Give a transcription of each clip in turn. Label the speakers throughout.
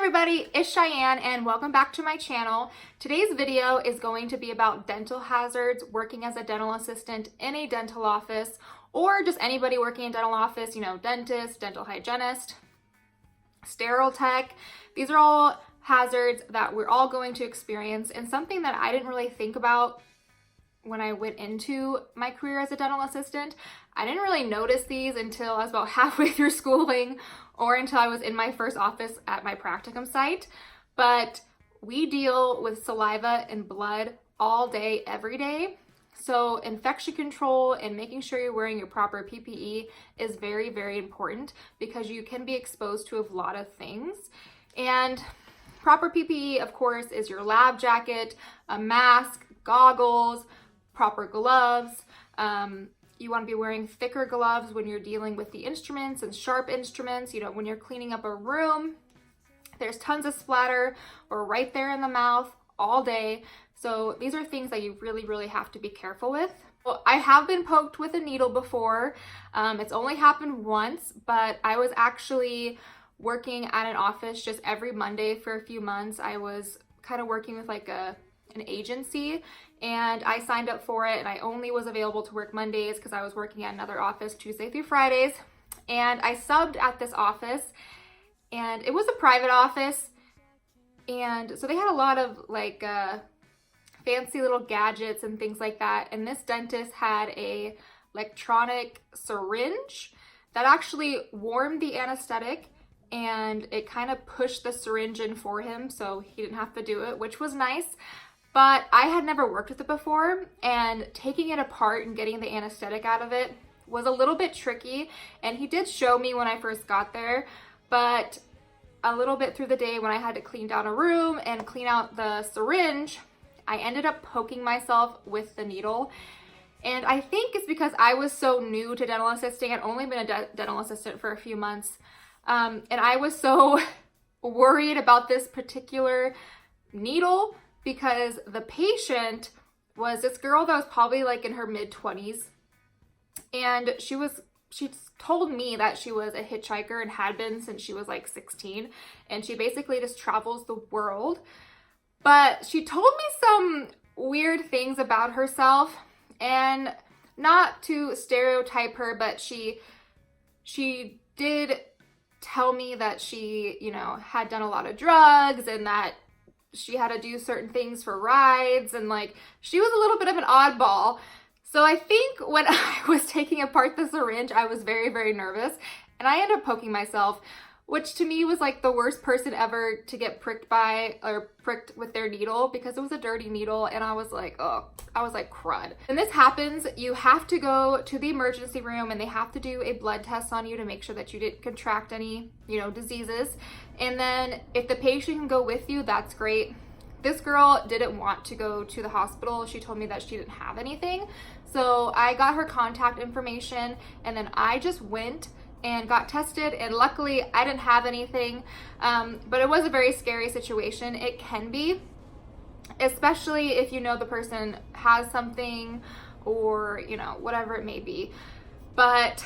Speaker 1: everybody, it's Cheyenne and welcome back to my channel. Today's video is going to be about dental hazards working as a dental assistant in a dental office, or just anybody working in dental office, dentist, dental hygienist, sterile tech. These are all hazards that we're all going to experience, and something that I didn't really think about when I went into my career as a dental assistant. I didn't really notice these until I was about halfway through schooling or until I was in my first office at my practicum site. But we deal with saliva and blood all day, every day. So infection control and making sure you're wearing your proper PPE is very, very important because you can be exposed to a lot of things. And proper PPE, of course, is your lab jacket, a mask, goggles, proper gloves. You want to be wearing thicker gloves when you're dealing with the instruments and sharp instruments. When you're cleaning up a room, there's tons of splatter or right there in the mouth all day. So these are things that you really, really have to be careful with. Well, I have been poked with a needle before. It's only happened once, but I was actually working at an office just every Monday for a few months. I was kind of working with like an agency, and I signed up for it, and I only was available to work Mondays because I was working at another office Tuesday through Fridays. And I subbed at this office, and it was a private office, and so they had a lot of like fancy little gadgets and things like that. And this dentist had a electronic syringe that actually warmed the anesthetic, and it kind of pushed the syringe in for him so he didn't have to do it, which was nice. But I had never worked with it before, and taking it apart and getting the anesthetic out of it was a little bit tricky. And he did show me when I first got there, but a little bit through the day when I had to clean down a room and clean out the syringe, I ended up poking myself with the needle. And I think it's because I was so new to dental assisting. I'd only been a dental assistant for a few months. And I was so worried about this particular needle because the patient was this girl that was probably like in her mid-20s. And she told me that she was a hitchhiker and had been since she was like 16. And she basically just travels the world. But she told me some weird things about herself, and not to stereotype her, but she did tell me that she, had done a lot of drugs and that she had to do certain things for rides, and like she was a little bit of an oddball. So I think when I was taking apart the syringe, I was very, very nervous, and I ended up poking myself, which to me was like the worst person ever to get pricked with their needle, because it was a dirty needle, and I was like, crud. When this happens, you have to go to the emergency room, and they have to do a blood test on you to make sure that you didn't contract any, diseases. And then if the patient can go with you, that's great. This girl didn't want to go to the hospital. She told me that she didn't have anything. So I got her contact information, and then I just went and got tested, and luckily I didn't have anything. But it was a very scary situation. It can be, especially if the person has something, or whatever it may be. But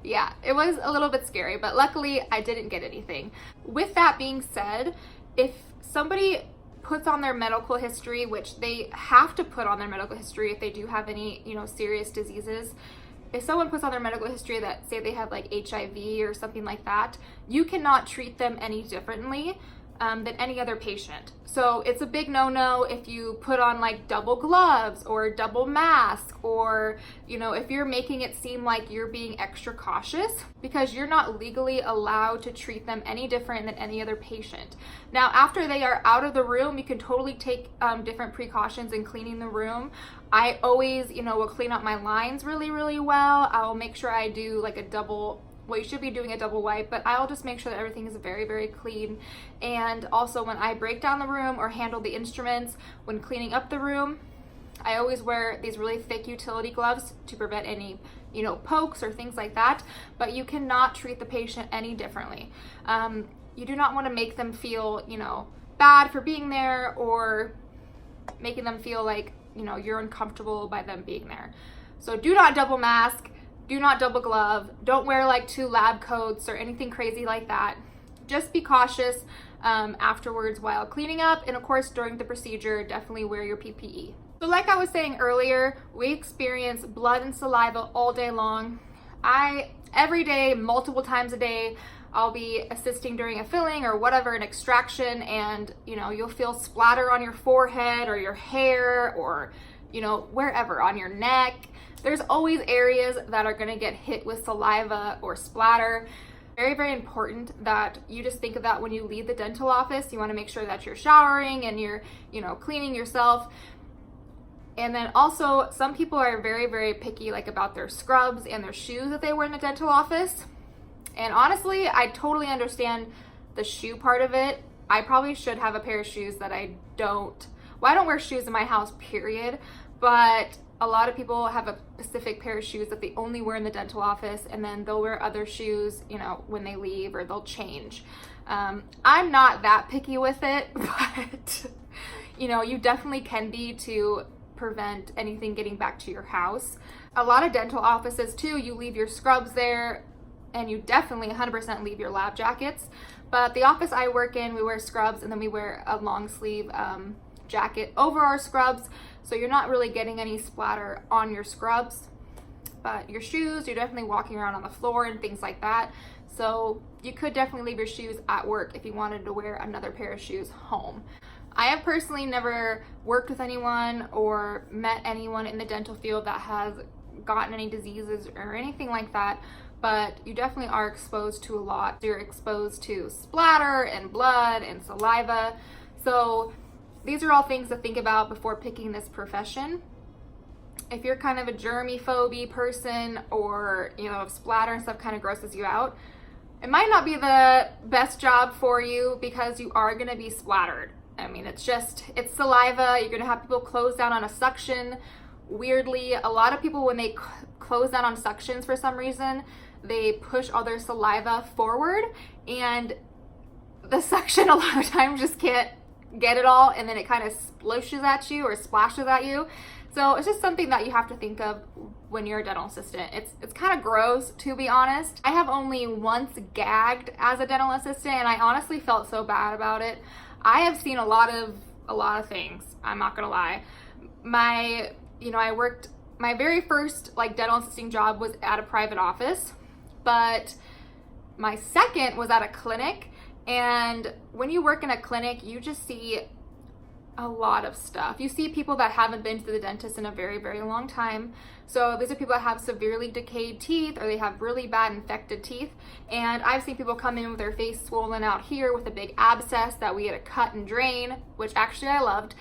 Speaker 1: yeah, it was a little bit scary, but luckily I didn't get anything. With that being said, if somebody puts on their medical history, which they have to put on their medical history if they do have any serious diseases, if someone puts on their medical history that say they have like HIV or something like that, you cannot treat them any differently than any other patient. So it's a big no-no if you put on like double gloves or double mask, or if you're making it seem like you're being extra cautious, because you're not legally allowed to treat them any different than any other patient. Now, after they are out of the room, you can totally take different precautions in cleaning the room. I always, will clean up my lines really, really well. I'll make sure I do like you should be doing a double wipe, but I'll just make sure that everything is very, very clean. And also when I break down the room or handle the instruments, when cleaning up the room, I always wear these really thick utility gloves to prevent any, pokes or things like that. But you cannot treat the patient any differently. You do not want to make them feel, bad for being there, or making them feel like, you're uncomfortable by them being there. So do not double mask. Do not double glove. Don't wear like 2 lab coats or anything crazy like that. just be cautious afterwards while cleaning up, and of course during the procedure, definitely wear your PPE. So like I was saying earlier, we experience blood and saliva all day long. Every day, multiple times a day, I'll be assisting during a filling or whatever, an extraction, and you'll feel splatter on your forehead or your hair or wherever, on your neck. There's always areas that are gonna get hit with saliva or splatter. Very, very important that you just think of that when you leave the dental office. You wanna make sure that you're showering and you're, cleaning yourself. And then also, some people are very, very picky about their scrubs and their shoes that they wear in the dental office. And honestly, I totally understand the shoe part of it. I probably should have a pair of shoes that I don't. Well, I don't wear shoes in my house, period. But a lot of people have a specific pair of shoes that they only wear in the dental office, and then they'll wear other shoes, when they leave, or they'll change. I'm not that picky with it, but you definitely can be to prevent anything getting back to your house. A lot of dental offices too, you leave your scrubs there, and you definitely 100% leave your lab jackets. But the office I work in, we wear scrubs, and then we wear a long sleeve jacket over our scrubs, so you're not really getting any splatter on your scrubs. But your shoes, you're definitely walking around on the floor and things like that, so you could definitely leave your shoes at work if you wanted to wear another pair of shoes home. I have personally never worked with anyone or met anyone in the dental field that has gotten any diseases or anything like that, but you definitely are exposed to a lot. You're exposed to splatter and blood and saliva. So these are all things to think about before picking this profession. If you're kind of a germy-phobia person, or if splatter and stuff kind of grosses you out, it might not be the best job for you, because you are going to be splattered. I mean, it's saliva. You're going to have people close down on a suction. Weirdly, a lot of people, when they close down on suctions for some reason, they push all their saliva forward, and the suction a lot of times just can't get it all, and then it kind of splashes at you. So it's just something that you have to think of when you're a dental assistant. It's kind of gross, to be honest. I have only once gagged as a dental assistant, and I honestly felt so bad about it. I have seen a lot of things, I'm not gonna lie. My very first dental assisting job was at a private office, but my second was at a clinic. And when you work in a clinic, you just see a lot of stuff. You see people that haven't been to the dentist in a very, very long time. So these are people that have severely decayed teeth, or they have really bad infected teeth. And I've seen people come in with their face swollen out here with a big abscess that we had to cut and drain, which actually I loved.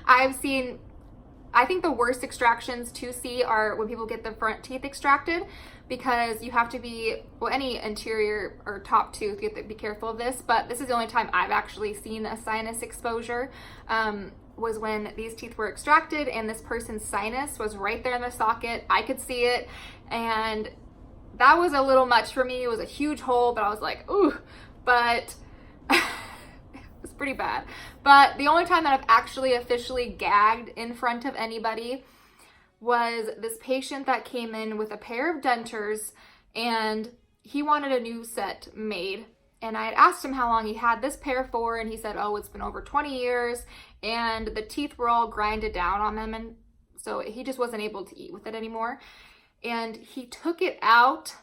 Speaker 1: I think the worst extractions to see are when people get the front teeth extracted, because you have to be, any interior or top tooth, you have to be careful of this, but this is the only time I've actually seen a sinus exposure, was when these teeth were extracted and this person's sinus was right there in the socket. I could see it, and that was a little much for me. It was a huge hole, but I was like, ooh, but it's pretty bad. But the only time that I've actually officially gagged in front of anybody was this patient that came in with a pair of dentures, and he wanted a new set made. And I had asked him how long he had this pair for, and he said, oh, it's been over 20 years, and the teeth were all grinded down on them, and so he just wasn't able to eat with it anymore. And he took it out,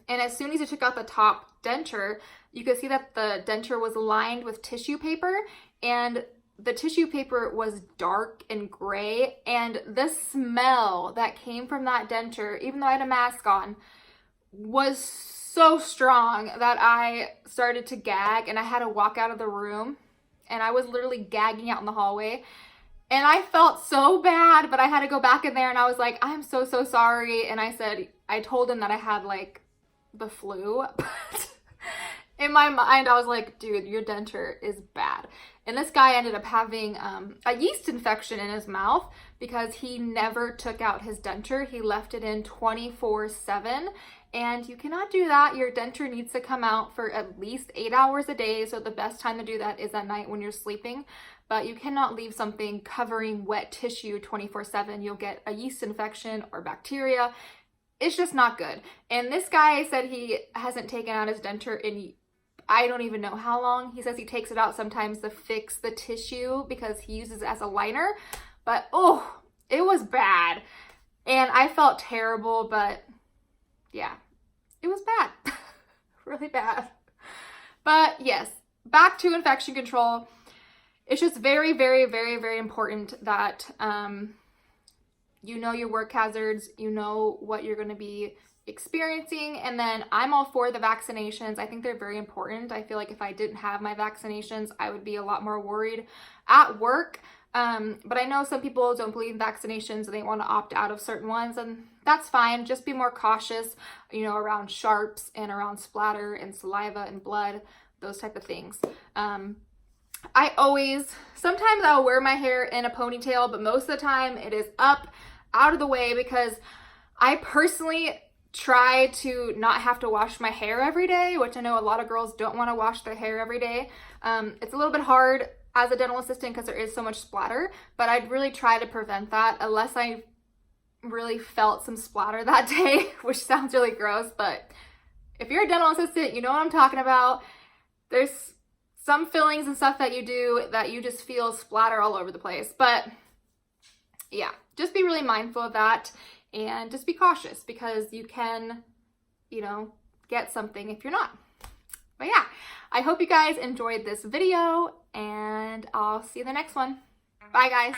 Speaker 1: and as soon as he took out the top denture, you could see that the denture was lined with tissue paper, and the tissue paper was dark and gray, and the smell that came from that denture, even though I had a mask on, was so strong that I started to gag, and I had to walk out of the room, and I was literally gagging out in the hallway. And I felt so bad, but I had to go back in there, and I was like, I'm so sorry. And I told him that I had the flu. In my mind, I was like, dude, your denture is bad. And this guy ended up having a yeast infection in his mouth because he never took out his denture. He left it in 24/7. And you cannot do that. Your denture needs to come out for at least 8 hours a day. So the best time to do that is at night when you're sleeping. But you cannot leave something covering wet tissue 24/7. You'll get a yeast infection or bacteria. it's just not good. And this guy said he hasn't taken out his denture in I don't even know how long. He says he takes it out sometimes to fix the tissue because he uses it as a liner. But oh, it was bad. And I felt terrible, but yeah, it was bad. Really bad. But yes, back to infection control. It's just very, very, very, very important that you know your work hazards, you know what you're going to be experiencing. And then I'm all for the vaccinations. I think they're very important. I feel like if I didn't have my vaccinations, I would be a lot more worried at work. But I know some people don't believe in vaccinations and they want to opt out of certain ones, and that's fine. Just be more cautious, you know, around sharps and around splatter and saliva and blood, those type of things. Sometimes I'll wear my hair in a ponytail, but most of the time it is up, out of the way, because I personally try to not have to wash my hair every day, which I know a lot of girls don't want to wash their hair every day. It's a little bit hard as a dental assistant because there is so much splatter, but I'd really try to prevent that unless I really felt some splatter that day, which sounds really gross, but if you're a dental assistant, you know what I'm talking about. There's some fillings and stuff that you do that you just feel splatter all over the place. But yeah, just be really mindful of that and just be cautious because you can, you know, get something if you're not. But yeah, I hope you guys enjoyed this video and I'll see you in the next one. Bye guys.